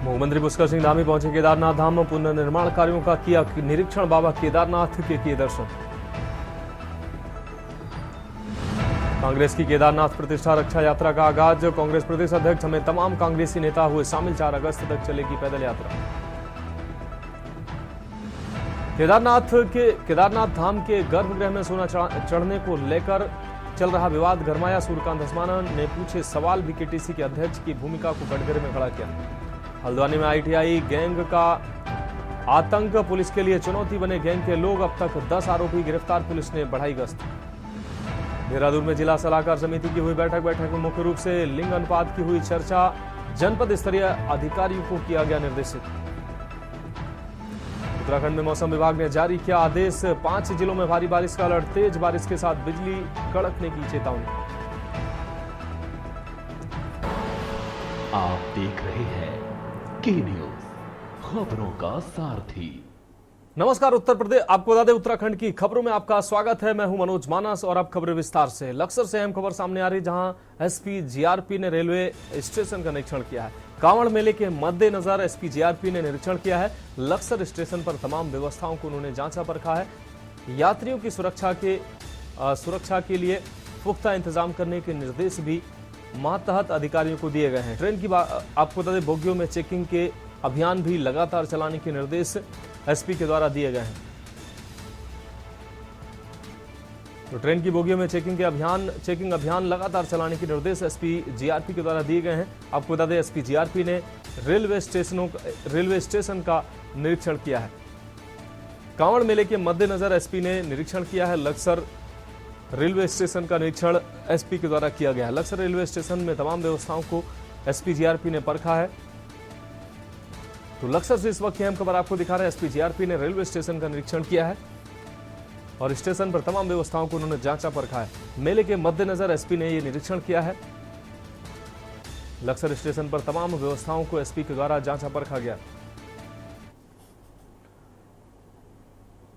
मुख्यमंत्री पुष्कर सिंह धामी पहुंचे केदारनाथ धाम में पुनर्निर्माण कार्यों का किया निरीक्षण। बाबा केदारनाथ के किए दर्शन। कांग्रेस की केदारनाथ प्रतिष्ठा रक्षा यात्रा का आगाज। कांग्रेस प्रदेश अध्यक्ष समेत तमाम कांग्रेसी नेता हुए शामिल। 4 अगस्त तक चलेगी पैदल यात्रा। केदारनाथ धाम के गर्भगृह में सोना चढ़ने को लेकर चल रहा विवाद गरमाया। सूर्यकांत धस्माना ने पूछे सवाल। बीकेटीसी के अध्यक्ष की भूमिका को कटघरे में खड़ा किया। हल्द्वानी में आईटीआई गैंग का आतंक पुलिस के लिए चुनौती बने गैंग के लोग। अब तक 10 आरोपी गिरफ्तार। पुलिस ने बढ़ाई गश्त। देहरादून में जिला सलाहकार समिति की हुई बैठक में मुख्य रूप से लिंग अनुपात की हुई चर्चा। जनपद स्तरीय अधिकारियों को किया गया निर्देशित। उत्तराखंड में मौसम विभाग ने जारी किया आदेश। 5 जिलों में भारी बारिश का अलर्ट। तेज बारिश के साथ बिजली कड़कने की चेतावनी। आप देख रहे हैं के न्यूज, खबरों का सारथी। नमस्कार। उत्तर प्रदेश आपको बता दें, उत्तराखंड की खबरों में आपका स्वागत है। मैं हूं मनोज मानस और अब खबरें विस्तार से। लक्सर से अहम खबर सामने आ रही, जहां एसपी जीआरपी ने रेलवे स्टेशन का निरीक्षण किया है। कांवड़ मेले के मद्देनजर एसपी जीआरपी ने निरीक्षण किया है। लक्सर स्टेशन पर तमाम व्यवस्थाओं को उन्होंने जांचा परखा है। यात्रियों की सुरक्षा के लिए पुख्ता इंतजाम करने के निर्देश भी मातहत अधिकारियों को दिए गए हैं। ट्रेन की आपको बता दें, बोगियों में चेकिंग के अभियान भी लगातार चलाने के निर्देश एसपी के द्वारा दिए गए हैं। तो ट्रेन की बोगियों में चेकिंग अभियान लगातार चलाने के निर्देश एसपी जीआरपी के द्वारा दिए गए हैं। आपको बता दें, एसपी जीआरपी ने रेलवे स्टेशन का निरीक्षण किया है। कांवड़ मेले के मद्देनजर एसपी ने निरीक्षण किया है। लक्सर रेलवे स्टेशन का निरीक्षण एसपी के द्वारा किया गया है। लक्सर रेलवे स्टेशन में तमाम व्यवस्थाओं को एसपी जीआरपी ने परखा है। तो लक्सर से इस वक्त की अहम खबर आपको दिखा रहे हैं। एसपी जीआरपी ने रेलवे स्टेशन का निरीक्षण किया है और स्टेशन पर तमाम व्यवस्थाओं को उन्होंने जांचा परखा है। मेले के मद्देनजर एसपी ने यह निरीक्षण किया है। लक्सर स्टेशन पर तमाम व्यवस्थाओं को एसपी के द्वारा जांचा परखा गया।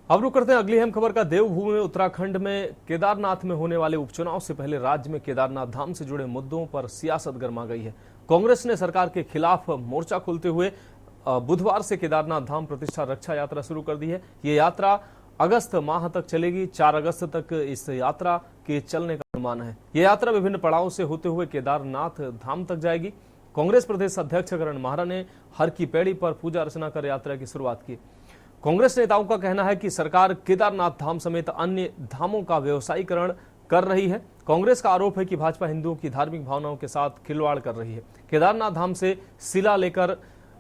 अब रुक करते हैं अगली अहम खबर का। देवभूमि उत्तराखंड में केदारनाथ में होने वाले उपचुनाव से पहले राज्य में केदारनाथ धाम से जुड़े मुद्दों पर सियासत गर्मा गई है। कांग्रेस ने सरकार के खिलाफ मोर्चा खोलते हुए बुधवार से केदारनाथ धाम प्रतिष्ठा रक्षा यात्रा शुरू कर दी है। ये यात्रा अगस्त माह तक चलेगी। 4 अगस्त तक इस यात्रा के चलने का अनुमान है। यह यात्रा विभिन्न पड़ावों से होते हुए केदारनाथ धाम तक जाएगी। कांग्रेस प्रदेश अध्यक्ष करण माहरा ने हर की पैड़ी पर पूजा अर्चना कर यात्रा की शुरुआत की। कांग्रेस नेताओं का कहना है कि सरकार केदारनाथ धाम समेत अन्य धामों का व्यवसायीकरण कर रही है। कांग्रेस का आरोप है कि भाजपा हिंदुओं की धार्मिक भावनाओं के साथ खिलवाड़ कर रही है। केदारनाथ धाम से शिला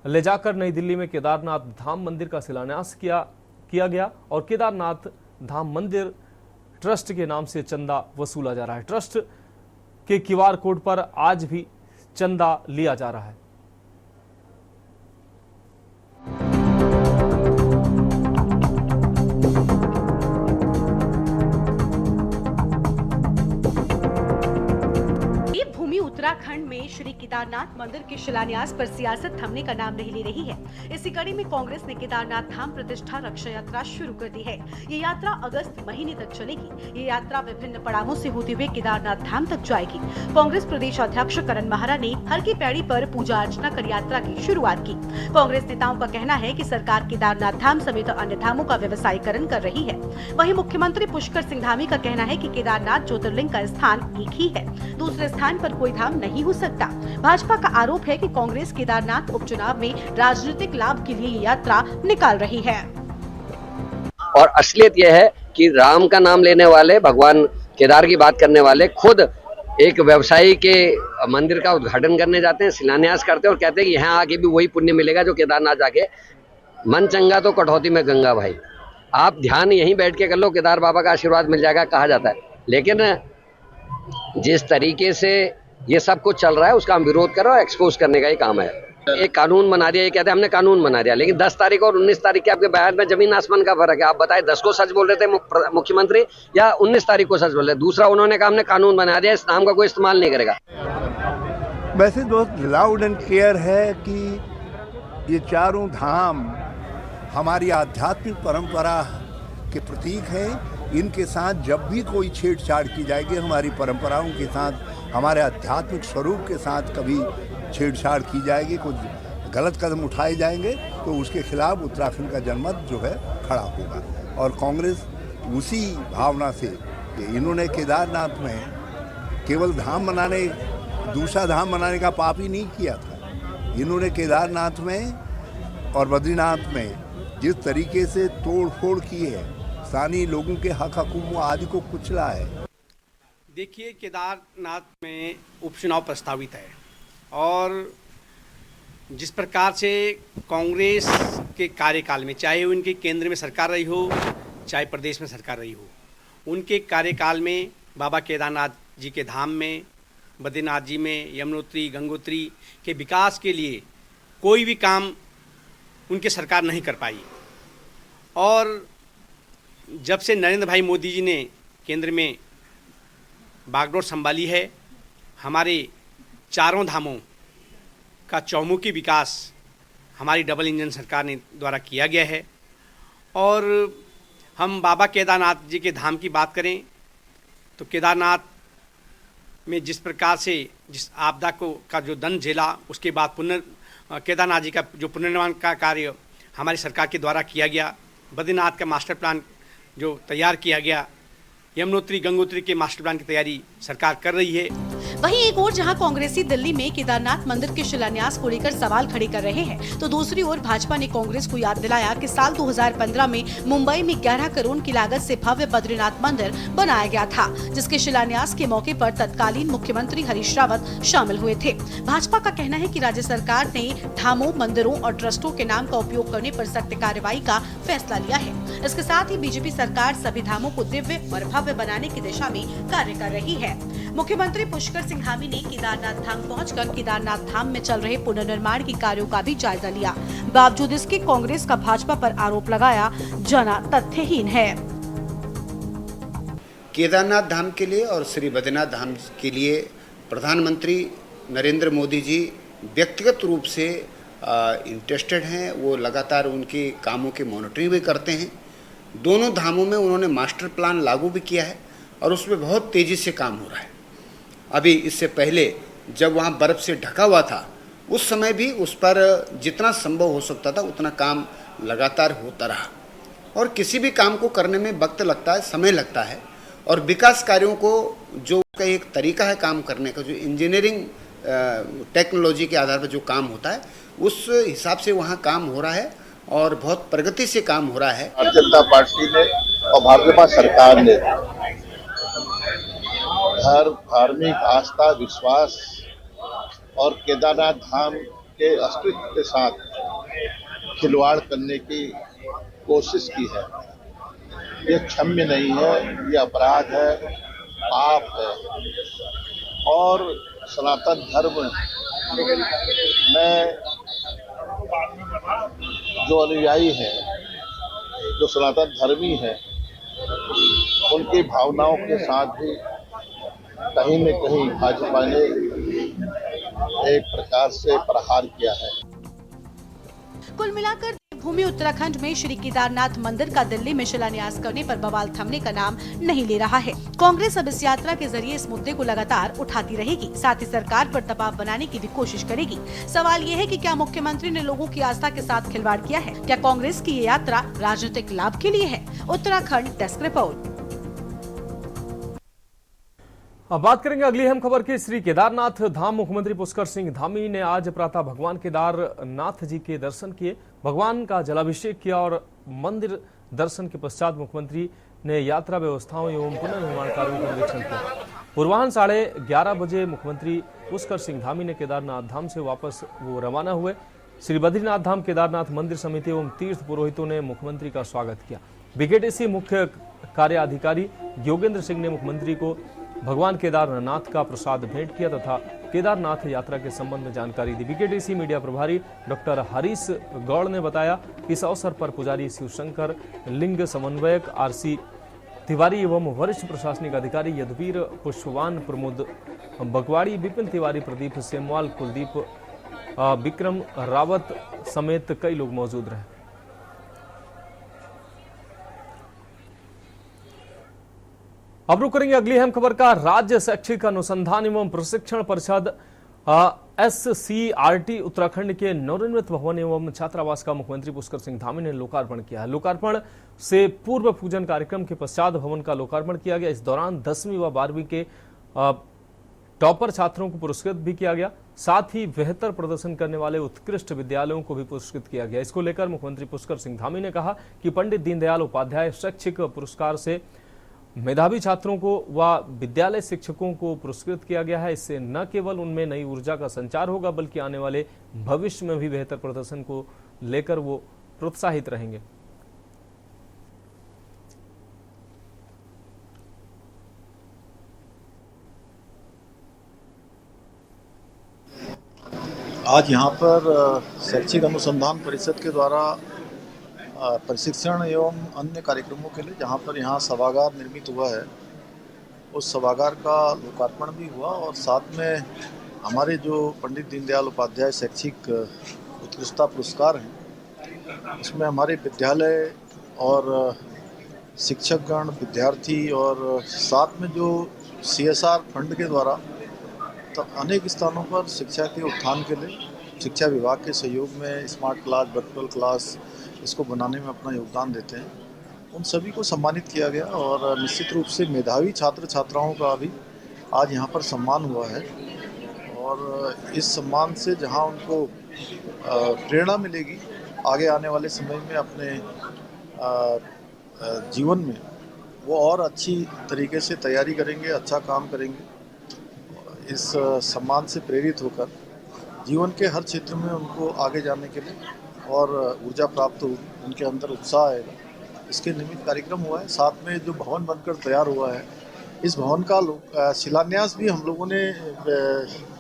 ले जाकर नई दिल्ली में केदारनाथ धाम मंदिर का शिलान्यास किया गया और केदारनाथ धाम मंदिर ट्रस्ट के नाम से चंदा वसूला जा रहा है। ट्रस्ट के क्यूआर कोड पर आज भी चंदा लिया जा रहा है। उत्तराखंड में श्री केदारनाथ मंदिर के शिलान्यास पर सियासत थमने का नाम नहीं ले रही है। इसी कड़ी में कांग्रेस ने केदारनाथ धाम प्रतिष्ठा रक्षा यात्रा शुरू कर दी है। ये यात्रा अगस्त महीने तक चलेगी। ये यात्रा विभिन्न पड़ावों से होते हुए केदारनाथ धाम तक जाएगी। कांग्रेस प्रदेश अध्यक्ष करण माहरा ने हर की पैड़ी पर पूजा अर्चना कर यात्रा की शुरुआत की। कांग्रेस नेताओं का कहना है कि सरकार केदारनाथ धाम समेत अन्य धामों का व्यवसायीकरण कर रही है। वहीं मुख्यमंत्री पुष्कर सिंह धामी का कहना है कि केदारनाथ ज्योतिर्लिंग का स्थान एक ही है, दूसरे स्थान पर कोई धाम नहीं हो सकता। भाजपा का आरोप है कि कांग्रेस केदारनाथ उपचुनाव में राजनीतिक लाभ के लिए ये यात्रा निकाल रही है। और असलियत यह है कि राम का नाम लेने वाले, भगवान केदार की बात करने वाले खुद एक व्यवसायी के मंदिर का उद्घाटन करने जाते हैं, शिलान्यास करते हैं और कहते हैं कि यहाँ आके भी वही पुण्य मिलेगा जो केदारनाथ जाके। मन चंगा तो कटौती में गंगा भाई। आप ध्यान यहीं बैठ के कर लो, केदार बाबा का आशीर्वाद मिल जाएगा कहा जाता है। लेकिन जिस तरीके से ये सब कुछ चल रहा है उसका हम विरोध कर रहे हैं। एक्सपोज करने का ही काम है। एक कानून बना दिया, ये कहते हैं हमने कानून बना दिया, लेकिन 10 तारीख और 19 तारीख के आपके बयान में जमीन आसमान का फर्क है। आप बताएं, 10 को सच बोल रहे थे मुख्यमंत्री या 19 तारीख को सच बोल रहे? दूसरा, उन्होंने कहा हमने कानून बना दिया, इस नाम का कोई इस्तेमाल नहीं करेगा। वैसे बहुत लाउड एंड क्लियर है कि ये चारों धाम हमारी आध्यात्मिक परंपरा के प्रतीक हैं। इनके साथ जब भी कोई छेड़छाड़ की जाएगी, हमारी परंपराओं के साथ, हमारे आध्यात्मिक स्वरूप के साथ कभी छेड़छाड़ की जाएगी, कुछ गलत कदम उठाए जाएंगे तो उसके खिलाफ उत्तराखंड का जनमत जो है खड़ा होगा। और कांग्रेस उसी भावना से कि इन्होंने केदारनाथ में केवल धाम बनाने, दूसरा धाम बनाने का पाप ही नहीं किया था, इन्होंने केदारनाथ में और बद्रीनाथ में जिस तरीके से तोड़ फोड़ की है, स्थानीय लोगों के हक हकूक आदि को कुचला है। देखिए, केदारनाथ में उपचुनाव प्रस्तावित है और जिस प्रकार से कांग्रेस के कार्यकाल में, चाहे उनके केंद्र में सरकार रही हो चाहे प्रदेश में सरकार रही हो, उनके कार्यकाल में बाबा केदारनाथ जी के धाम में, बद्रीनाथ जी में, यमुनोत्री गंगोत्री के विकास के लिए कोई भी काम उनकी सरकार नहीं कर पाई। और जब से नरेंद्र भाई मोदी जी ने केंद्र में बागडोर संभाली है, हमारे चारों धामों का चौमुखी विकास हमारी डबल इंजन सरकार ने द्वारा किया गया है। और हम बाबा केदारनाथ जी के धाम की बात करें तो केदारनाथ में जिस प्रकार से जिस आपदा का जो दंड झेला, उसके बाद केदारनाथ जी का जो पुनर्निर्माण का कार्य हमारी सरकार के द्वारा किया गया, बद्रीनाथ का मास्टर प्लान जो तैयार किया गया, यमुनोत्री गंगोत्री के मास्टर प्लान की तैयारी सरकार कर रही है। वहीं एक ओर जहां कांग्रेसी दिल्ली में केदारनाथ मंदिर के शिलान्यास को लेकर सवाल खड़े कर रहे हैं, तो दूसरी ओर भाजपा ने कांग्रेस को याद दिलाया कि साल 2015 में मुंबई में 11 करोड़ की लागत से भव्य बद्रीनाथ मंदिर बनाया गया था, जिसके शिलान्यास के मौके पर तत्कालीन मुख्यमंत्री हरीश रावत शामिल हुए थे। भाजपा का कहना है कि राज्य सरकार ने धामों, मंदिरों और ट्रस्टों के नाम का उपयोग करने पर सख्त कार्रवाई का फैसला लिया है। इसके साथ ही बीजेपी सरकार सभी धामों को दिव्य और भव्य बनाने की दिशा में कार्य कर रही है। मुख्यमंत्री पुष्कर सिंह धामी ने केदारनाथ धाम पहुंचकर केदारनाथ धाम में चल रहे पुनर्निर्माण के कार्यों का भी जायजा लिया। बावजूद इसके कांग्रेस का भाजपा पर आरोप लगाया जाना तथ्यहीन है। केदारनाथ धाम के लिए और श्री बद्रीनाथ धाम के लिए प्रधानमंत्री नरेंद्र मोदी जी व्यक्तिगत रूप से इंटरेस्टेड हैं। वो लगातार उनके कामों की मॉनिटरिंग भी करते हैं। दोनों धामों में उन्होंने मास्टर प्लान लागू भी किया है और उसमें बहुत तेज़ी से काम हो रहा है। अभी इससे पहले जब वहाँ बर्फ़ से ढका हुआ था, उस समय भी उस पर जितना संभव हो सकता था उतना काम लगातार होता रहा। और किसी भी काम को करने में वक्त लगता है, समय लगता है, और विकास कार्यों को जो का एक तरीका है काम करने का, जो इंजीनियरिंग टेक्नोलॉजी के आधार पर जो काम होता है, उस हिसाब से वहाँ काम हो रहा है और बहुत प्रगति से काम हो रहा है। भारतीय जनता पार्टी ने और भाजपा सरकार ने धार्मिक आस्था, विश्वास और केदारनाथ धाम के अस्तित्व के साथ खिलवाड़ करने की कोशिश की है। ये क्षम्य नहीं है, ये अपराध है, पाप है। और सनातन धर्म में जो अनुयायी हैं, जो सनातन धर्मी हैं, उनकी भावनाओं के साथ भी कहीं न कहीं भाजपा ने एक प्रकार से प्रहार किया है। कुल मिलाकर देवभूमि उत्तराखंड में श्री केदारनाथ मंदिर का दिल्ली में शिलान्यास करने पर बवाल थमने का नाम नहीं ले रहा है। कांग्रेस अब इस यात्रा के जरिए इस मुद्दे को लगातार उठाती रहेगी, साथ ही सरकार पर दबाव बनाने की भी कोशिश करेगी। सवाल ये है कि क्या मुख्यमंत्री ने लोगों की आस्था के साथ खिलवाड़ किया है? क्या कांग्रेस की ये यात्रा राजनीतिक लाभ के लिए है? Uttarakhand desk report. अब बात करेंगे अगली अहम खबर की। श्री केदारनाथ धाम मुख्यमंत्री पुष्कर सिंह धामी ने आज प्रातः भगवान केदारनाथ जी के दर्शन किए, भगवान का जलाभिषेक किया और मंदिर दर्शन के पश्चात मुख्यमंत्री ने यात्रा व्यवस्थाओं एवं पुनर्निर्माण कार्यों का निरीक्षण किया। पूर्वाह्न 11:30 बजे मुख्यमंत्री पुष्कर सिंह धामी ने केदारनाथ धाम से वापस वो रवाना हुए। श्री बद्रीनाथ धाम केदारनाथ मंदिर समिति एवं तीर्थ पुरोहितों ने मुख्यमंत्री का स्वागत किया। बीकेटीसी मुख्य कार्याधिकारी योगेंद्र सिंह ने मुख्यमंत्री को भगवान केदारनाथ का प्रसाद भेंट किया तथा केदारनाथ यात्रा के संबंध में जानकारी दी। बीकेटीसी मीडिया प्रभारी डॉक्टर हरीश गौड़ ने बताया कि इस अवसर पर पुजारी शिवशंकर, लिंग समन्वयक आरसी तिवारी एवं वरिष्ठ प्रशासनिक अधिकारी यदुवीर पुष्पवान, प्रमोद बगवाड़ी, विपिन तिवारी, प्रदीप सेमवाल, कुलदीप विक्रम रावत समेत कई लोग मौजूद रहे। अब रुक करेंगे अगली अहम खबर का। राज्य शैक्षिक अनुसंधान एवं प्रशिक्षण परिषद SCRT उत्तराखंड के नवनिर्मित भवन एवं छात्रावास का मुख्यमंत्री पुष्कर सिंह धामी ने लोकार्पण किया है। लोकार्पण से पूर्व पूजन कार्यक्रम के पश्चात भवन का लोकार्पण किया गया। इस दौरान 10वीं व 12वीं के टॉपर छात्रों को पुरस्कृत भी किया गया। साथ ही बेहतर प्रदर्शन करने वाले उत्कृष्ट विद्यालयों को भी पुरस्कृत किया गया। इसको लेकर मुख्यमंत्री पुष्कर सिंह धामी ने कहा कि पंडित दीनदयाल उपाध्याय शैक्षिक पुरस्कार से मेधावी छात्रों को व विद्यालय शिक्षकों को पुरस्कृत किया गया है। इससे न केवल उनमें नई ऊर्जा का संचार होगा बल्कि आने वाले भविष्य में भी बेहतर प्रदर्शन को लेकर वो प्रोत्साहित रहेंगे। आज यहाँ पर शैक्षिक अनुसंधान परिषद के द्वारा प्रशिक्षण एवं अन्य कार्यक्रमों के लिए जहाँ पर यहाँ सभागार निर्मित हुआ है, उस सभागार का लोकार्पण भी हुआ और साथ में हमारे जो पंडित दीनदयाल उपाध्याय शैक्षिक उत्कृष्टता पुरस्कार हैं, उसमें हमारे विद्यालय और शिक्षकगण, विद्यार्थी और साथ में जो CSR फंड के द्वारा तो अनेक स्थानों पर शिक्षा के उत्थान के लिए शिक्षा विभाग के सहयोग में स्मार्ट क्लास, वर्चुअल क्लास इसको बनाने में अपना योगदान देते हैं, उन सभी को सम्मानित किया गया। और निश्चित रूप से मेधावी छात्र छात्राओं का भी आज यहाँ पर सम्मान हुआ है और इस सम्मान से जहाँ उनको प्रेरणा मिलेगी आगे आने वाले समय में अपने जीवन में वो और अच्छी तरीके से तैयारी करेंगे, अच्छा काम करेंगे। इस सम्मान से प्रेरित होकर जीवन के हर क्षेत्र में उनको आगे जाने के लिए और ऊर्जा प्राप्त होगी, उनके अंदर उत्साह आएगा, इसके निमित्त कार्यक्रम हुआ है। साथ में जो भवन बनकर तैयार हुआ है, इस भवन का शिलान्यास भी हम लोगों ने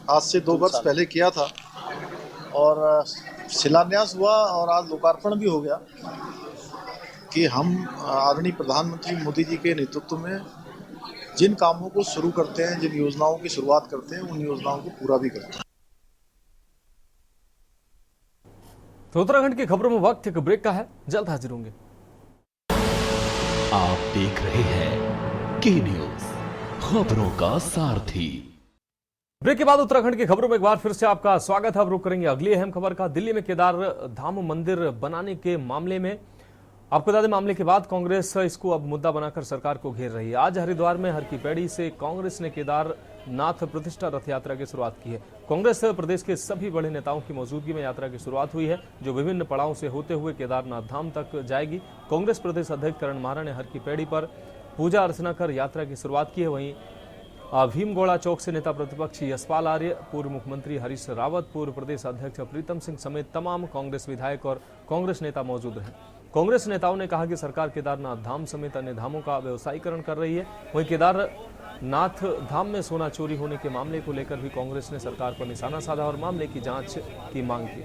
आज से 2 वर्ष पहले किया था और शिलान्यास हुआ और आज लोकार्पण भी हो गया कि हम आदरणीय प्रधानमंत्री मोदी जी के नेतृत्व में जिन कामों को शुरू करते हैं, जिन योजनाओं की शुरुआत करते हैं, उन योजनाओं को पूरा भी करते हैं। तो उत्तराखंड की खबरों में वक्त एक ब्रेक का है, जल्द हाजिर होंगे। आप देख रहे हैं के न्यूज, खबरों का सारथी। ब्रेक के बाद उत्तराखंड की खबरों में एक बार फिर से आपका स्वागत है। अब रुक करेंगे अगली अहम खबर का। दिल्ली में केदार धाम मंदिर बनाने के मामले में आपको बता दें, मामले के बाद कांग्रेस इसको अब मुद्दा बनाकर सरकार को घेर रही है। आज हरिद्वार में हर की पैड़ी से कांग्रेस ने केदारनाथ प्रतिष्ठा रथ यात्रा की शुरुआत की है। कांग्रेस प्रदेश के सभी बड़े नेताओं की मौजूदगी में यात्रा की शुरुआत हुई है, जो विभिन्न पड़ावों से होते हुए केदारनाथ धाम तक जाएगी। कांग्रेस प्रदेश अध्यक्ष करण मारा ने हर की पैड़ी पर पूजा अर्चना कर यात्रा की शुरुआत की है। वहीं भीमगौड़ा चौक से नेता प्रतिपक्ष यशपाल आर्य, पूर्व मुख्यमंत्री हरीश रावत, पूर्व प्रदेश अध्यक्ष प्रीतम सिंह समेत तमाम कांग्रेस विधायक और कांग्रेस नेता मौजूद रहे। कांग्रेस नेताओं ने कहा कि सरकार केदारनाथ धाम समेत अन्य धामों का व्यवसायीकरण कर रही है। वहीं केदारनाथ धाम में सोना चोरी होने के मामले को लेकर भी कांग्रेस ने सरकार पर निशाना साधा और मामले की जांच की मांग की।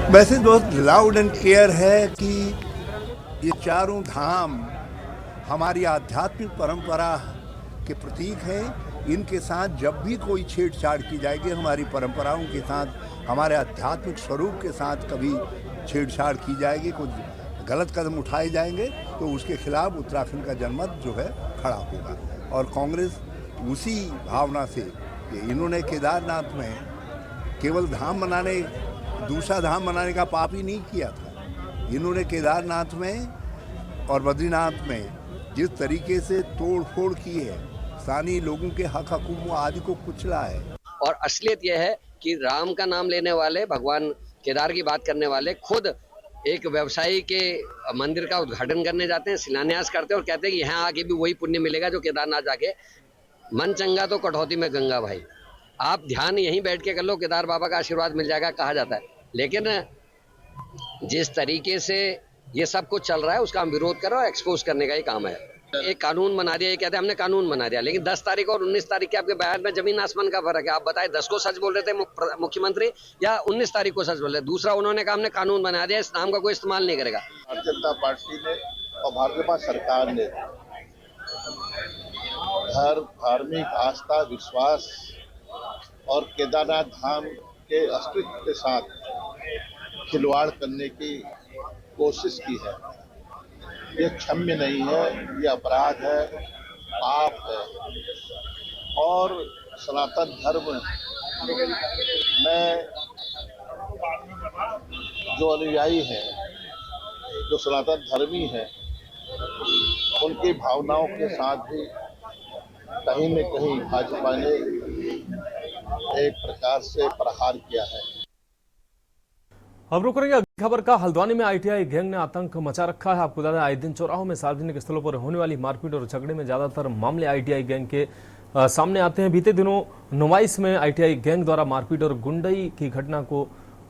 वैसे दोस्त लाउड एंड क्लियर है कि ये चारों धाम हमारी आध्यात्मिक परंपरा के प्रतीक हैं। इनके साथ जब भी कोई छेड़छाड़ की जाएगी, हमारी परंपराओं के साथ, हमारे आध्यात्मिक स्वरूप के साथ कभी छेड़छाड़ की जाएगी, कुछ गलत कदम उठाए जाएंगे, तो उसके खिलाफ उत्तराखंड का जनमत जो है खड़ा होगा। और कांग्रेस उसी भावना से कि इन्होंने केदारनाथ में केवल धाम बनाने, दूसरा धाम बनाने का पाप ही नहीं किया था। इन्होंने केदारनाथ में और बद्रीनाथ में जिस तरीके से तोड़ फोड़ की है, स्थानीय लोगों के हक हकूक आदि को कुचला है। और असलियत यह है कि राम का नाम लेने वाले, भगवान केदार की बात करने वाले खुद एक व्यवसायी के मंदिर का उद्घाटन करने जाते हैं, शिलान्यास करते हैं और कहते हैं कि यहाँ आगे भी वही पुण्य मिलेगा जो केदारनाथ जाके। मन चंगा तो कटौती में गंगा भाई, आप ध्यान यहीं बैठ के कर लो, केदार बाबा का आशीर्वाद मिल जाएगा कहा जाता है। लेकिन जिस तरीके से ये सब कुछ चल रहा है उसका हम विरोध कर रहे हैं, एक्सपोज करने का ही काम है। एक कानून बना दिया, ये कहते हैं हमने कानून बना दिया, लेकिन 10 तारीख और 19 तारीख के आपके बयान में जमीन आसमान का फर्क है। आप बताएं, 10 को सच बोल रहे थे मुख्यमंत्री या 19 तारीख को सच बोल रहे? दूसरा, उन्होंने कहा हमने कानून बना दिया, इस नाम का कोई इस्तेमाल नहीं करेगा। भारतीय जनता पार्टी ने और भाजपा सरकार ने धार्मिक आस्था, विश्वास और केदारनाथ धाम के अस्तित्व के साथ खिलवाड़ करने की कोशिश की है। ये क्षम्य नहीं है, ये अपराध है, पाप है। और सनातन धर्म में जो अनुयायी हैं, जो सनातन धर्मी हैं, उनकी भावनाओं के साथ भी कहीं न कहीं भाजपा ने एक प्रकार से प्रहार किया है। अब रुक रही अगली खबर का। हल्द्वानी में आईटीआई गैंग ने आतंक मचा रखा है। आपको बता दें, आए दिन चौराहों में सार्वजनिक स्थलों पर होने वाली मारपीट और झगड़े में ज्यादातर मामले आईटीआई गैंग के सामने आते हैं। बीते दिनों नुमाइश में आईटीआई गैंग द्वारा मारपीट और गुंडई की घटना को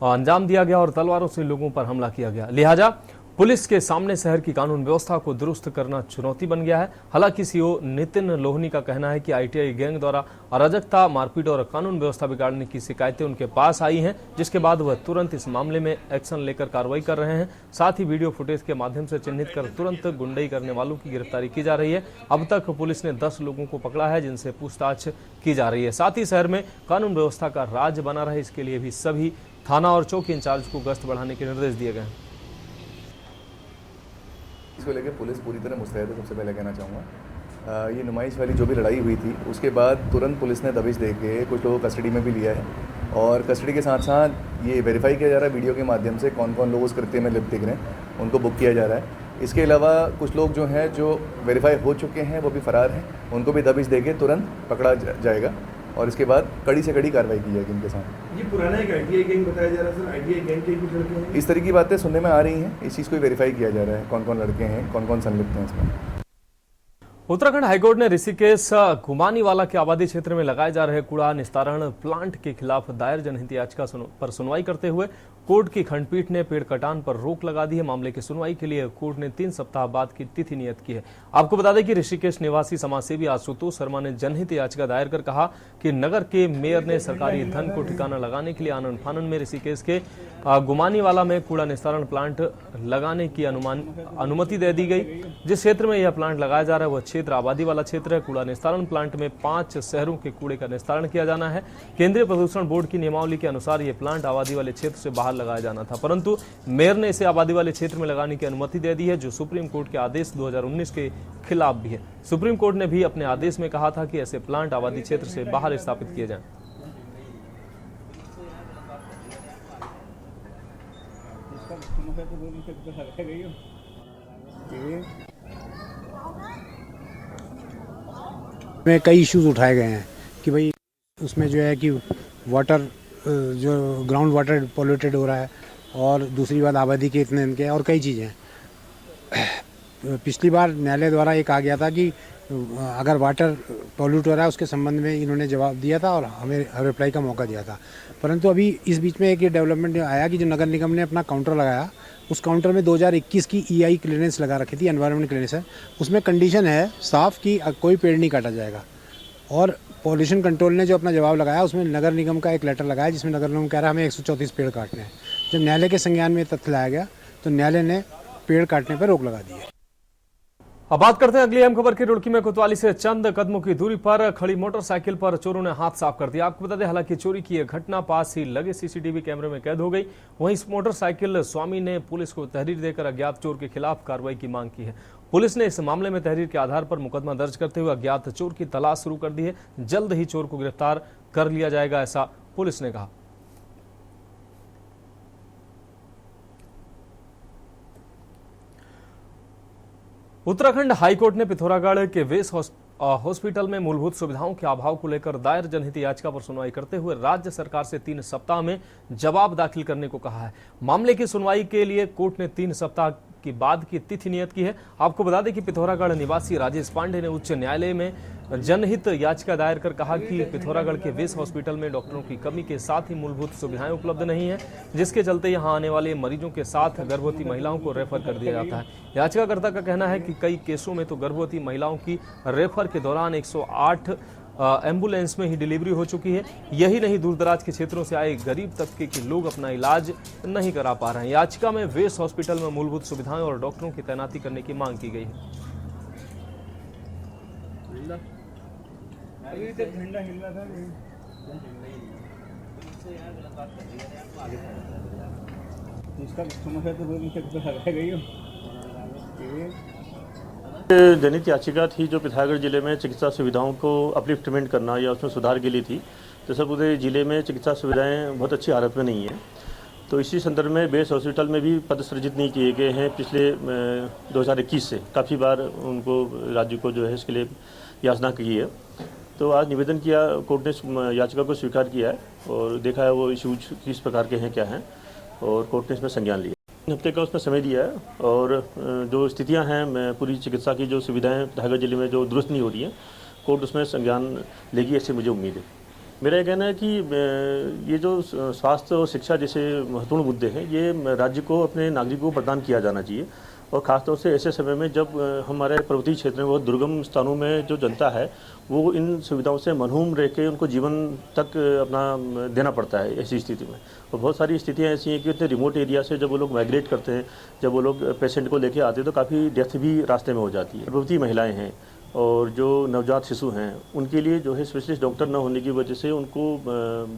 अंजाम दिया गया और तलवारों से लोगों पर हमला किया गया। लिहाजा पुलिस के सामने शहर की कानून व्यवस्था को दुरुस्त करना चुनौती बन गया है। हालांकि सीओ नितिन लोहनी का कहना है कि आईटीआई गैंग द्वारा अराजकता, मारपीट और कानून व्यवस्था बिगाड़ने की शिकायतें उनके पास आई हैं, जिसके बाद वह तुरंत इस मामले में एक्शन लेकर कार्रवाई कर रहे हैं। साथ ही वीडियो फुटेज के माध्यम से चिन्हित कर तुरंत गुंडई करने वालों की गिरफ्तारी की जा रही है। अब तक पुलिस ने 10 लोगों को पकड़ा है, जिनसे पूछताछ की जा रही है। साथ ही शहर में कानून व्यवस्था का राज बना रहे, इसके लिए भी सभी थाना और चौकी इंचार्ज को गश्त बढ़ाने के निर्देश दिए गए हैं। इसको लेकर पुलिस पूरी तरह मुस्तैद है। सबसे पहले कहना चाहूँगा, ये नुमाइश वाली जो भी लड़ाई हुई थी, उसके बाद तुरंत पुलिस ने दबिश दे के कुछ लोगों को कस्टडी में भी लिया है और कस्टडी के साथ साथ ये वेरीफाई किया जा रहा है वीडियो के माध्यम से कौन कौन लोग उस कृत्य में लिप्त दिख रहे हैं, उनको बुक किया जा रहा है। इसके अलावा कुछ लोग जो हैं जो वेरीफाई हो चुके हैं वो भी फरार हैं, उनको भी दबिश दे के तुरंत पकड़ा जाएगा और इसके बाद कड़ी से कड़ी कार्रवाई की जाएगी इनके साथ। ये पुराना एक आईटीआई गैंग बताया जा रहा है सर, आईटीआई गैंग के कुछ लड़के हैं? इस तरह की बातें सुनने में आ रही हैं। इस चीज़ को वेरीफाई किया जा रहा है कौन कौन लड़के हैं, कौन कौन संलिप्त हैं इसमें। उत्तराखंड हाईकोर्ट ने ऋषिकेश गुमानीवाला के आबादी क्षेत्र में लगाए जा रहे कूड़ा निस्तारण प्लांट के खिलाफ दायर जनहित याचिका पर सुनवाई करते हुए कोर्ट की खंडपीठ ने पेड़ कटान पर रोक लगा दी है। मामले की सुनवाई के लिए कोर्ट ने 3 सप्ताह बाद की तिथि नियत की है। आपको बता दें कि ऋषिकेश निवासी समाजसेवी आशुतोष शर्मा ने जनहित याचिका दायर कर कहा कि नगर के मेयर ने सरकारी धन को ठिकाना लगाने के लिए आनन फानन में ऋषिकेश के गुमानीवाला में कूड़ा निस्तारण प्लांट लगाने की अनुमति दे दी गई। जिस क्षेत्र में यह प्लांट लगाया जा रहा है वह क्षेत्र आबादी वाला क्षेत्र है। कूड़ा निस्तारण प्लांट में 5 शहरों के कूड़े का निस्तारण किया जाना है। केंद्रीय प्रदूषण बोर्ड की नियमावली के अनुसार यह प्लांट आबादी वाले क्षेत्र से बाहर लगाया जाना था, परंतु मेयर ने इसे आबादी वाले क्षेत्र में लगाने की अनुमति दे दी है, जो सुप्रीम कोर्ट के आदेश 2019 के खिलाफ भी है। सुप्रीम कोर्ट ने भी अपने आदेश में कहा था कि ऐसे प्लांट आबादी क्षेत्र से बाहर स्थापित किए जाएं। में कई इश्यूज उठाए गए हैं कि भाई उसमें जो है कि वाटर जो ग्राउंड वाटर पॉल्यूटेड हो रहा है और दूसरी बात आबादी के इतने इनके और कई चीज़ें हैं। पिछली बार न्यायालय द्वारा एक आ गया था कि अगर वाटर पॉल्यूट हो रहा है उसके संबंध में इन्होंने जवाब दिया था और हमें रिप्लाई का मौका दिया था, परंतु अभी इस बीच में एक ये डेवलपमेंट आया कि जो नगर निगम ने अपना काउंटर लगाया, उस काउंटर में 2021 की EI क्लियरेंस लगा रखी थी, एनवायरनमेंट क्लियरेंस है, उसमें कंडीशन है साफ कि कोई पेड़ नहीं काटा जाएगा। और पॉल्यूशन कंट्रोल ने जो अपना जवाब लगाया उसमें नगर निगम का एक लेटर लगाया जिसमें नगर निगम कह रहा है हमें 134 पेड़ काटने हैं। जब न्यायालय के संज्ञान में तथ्य लाया गया तो न्यायालय ने पेड़ काटने पर रोक लगा दी है। अब बात करते हैं अगली अहम खबर की। रुड़की में कोतवाली से चंद कदमों की दूरी पर खड़ी मोटरसाइकिल पर चोरों ने हाथ साफ कर दिया। आपको बता दें, हालांकि चोरी की यह घटना पास ही लगे CCTV कैमरे में कैद हो गई। वहीं इस मोटरसाइकिल स्वामी ने पुलिस को तहरीर देकर अज्ञात चोर के खिलाफ कार्रवाई की मांग की है। पुलिस ने इस मामले में तहरीर के आधार पर मुकदमा दर्ज करते हुए अज्ञात चोर की तलाश शुरू कर दी है। जल्द ही चोर को गिरफ्तार कर लिया जाएगा, ऐसा पुलिस ने कहा। उत्तराखंड हाईकोर्ट ने पिथौरागढ़ के वेस हॉस्पिटल में मूलभूत सुविधाओं के अभाव को लेकर दायर जनहित याचिका पर सुनवाई करते हुए राज्य सरकार से 3 सप्ताह में जवाब दाखिल करने को कहा है। मामले की सुनवाई के लिए कोर्ट ने 3 सप्ताह की बाद की तिथि नियत की है। आपको बता दें कि पिथौरागढ़ निवासी राजेश पांडे ने उच्च न्यायालय में जनहित याचिका दायर कर कहा कि पिथौरागढ़ के वेस हॉस्पिटल में डॉक्टरों की कमी के साथ ही मूलभूत सुविधाएं उपलब्ध नहीं है, जिसके चलते यहां आने वाले मरीजों के साथ गर्भवती महिलाओं को रेफर कर दिया जाता है। याचिकाकर्ता का कहना है कि कई केसों में तो गर्भवती महिलाओं की रेफर के दौरान 108 एम्बुलेंस में ही डिलीवरी हो चुकी है। यही नहीं, दूरदराज के क्षेत्रों से आए गरीब तबके के लोग अपना इलाज नहीं करा पा रहे हैं। याचिका में वेस हॉस्पिटल में मूलभूत सुविधाएं और डॉक्टरों की तैनाती करने की मांग की गई है। जनहित याचिका थी जो पिथौरागढ़ जिले में चिकित्सा सुविधाओं को अपलिफ्टमेंट करना या उसमें सुधार के लिए थी। जैसे पूरे जिले में चिकित्सा सुविधाएं बहुत अच्छी हालत में नहीं है, तो इसी संदर्भ में बेस हॉस्पिटल में भी पद सृजित नहीं किए गए हैं। पिछले 2021 से काफ़ी बार उनको राज्य को जो है इसके लिए याचना की है। तो आज निवेदन किया, कोर्ट ने याचिका को स्वीकार किया है और देखा है वो इशूज किस प्रकार के हैं क्या हैं, और कोर्ट ने इसमें संज्ञान लिया। 3 हफ्ते का उसमें समय दिया है और जो स्थितियां हैं पूरी चिकित्सा की जो सुविधाएं पिथौरागढ़ जिले में जो दुरुस्त नहीं हो रही हैं, कोर्ट उसमें संज्ञान लेगी, ऐसे मुझे उम्मीद है। मेरा ये कहना है कि ये जो स्वास्थ्य और शिक्षा जैसे महत्वपूर्ण मुद्दे हैं, ये राज्य को अपने नागरिकों को प्रदान किया जाना चाहिए, और ख़ासतौर से ऐसे समय में जब हमारे पर्वतीय क्षेत्र में बहुत दुर्गम स्थानों में जो जनता है वो इन सुविधाओं से मरहूम रह के उनको जीवन तक अपना देना पड़ता है ऐसी स्थिति में। और बहुत सारी स्थितियाँ ऐसी हैं कि इतने रिमोट एरिया से जब वो लोग माइग्रेट करते हैं, जब वो लोग पेशेंट को लेके आते हैं तो काफ़ी डेथ भी रास्ते में हो जाती है। गर्भवती महिलाएँ हैं और जो नवजात शिशु हैं, उनके लिए जो है स्पेशलिस्ट डॉक्टर न होने की वजह से उनको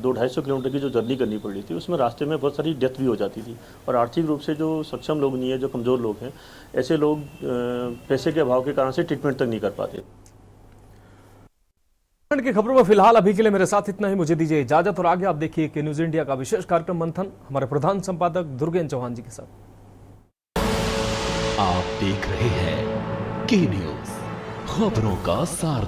200-250 किलोमीटर की जो जर्नी करनी पड़ रही थी, उसमें रास्ते में बहुत सारी डेथ भी हो जाती थी। और आर्थिक रूप से जो सक्षम लोग नहीं है, जो कमज़ोर लोग हैं, ऐसे लोग पैसे के अभाव के कारण से ट्रीटमेंट तक नहीं कर पाते। की खबरों में फिलहाल अभी के लिए मेरे साथ इतना ही। मुझे दीजिए इजाजत और आगे आप देखिए के न्यूज इंडिया का विशेष कार्यक्रम मंथन हमारे प्रधान संपादक दुर्गेन चौहान जी के साथ। आप देख रहे हैं के न्यूज, खबरों का सार।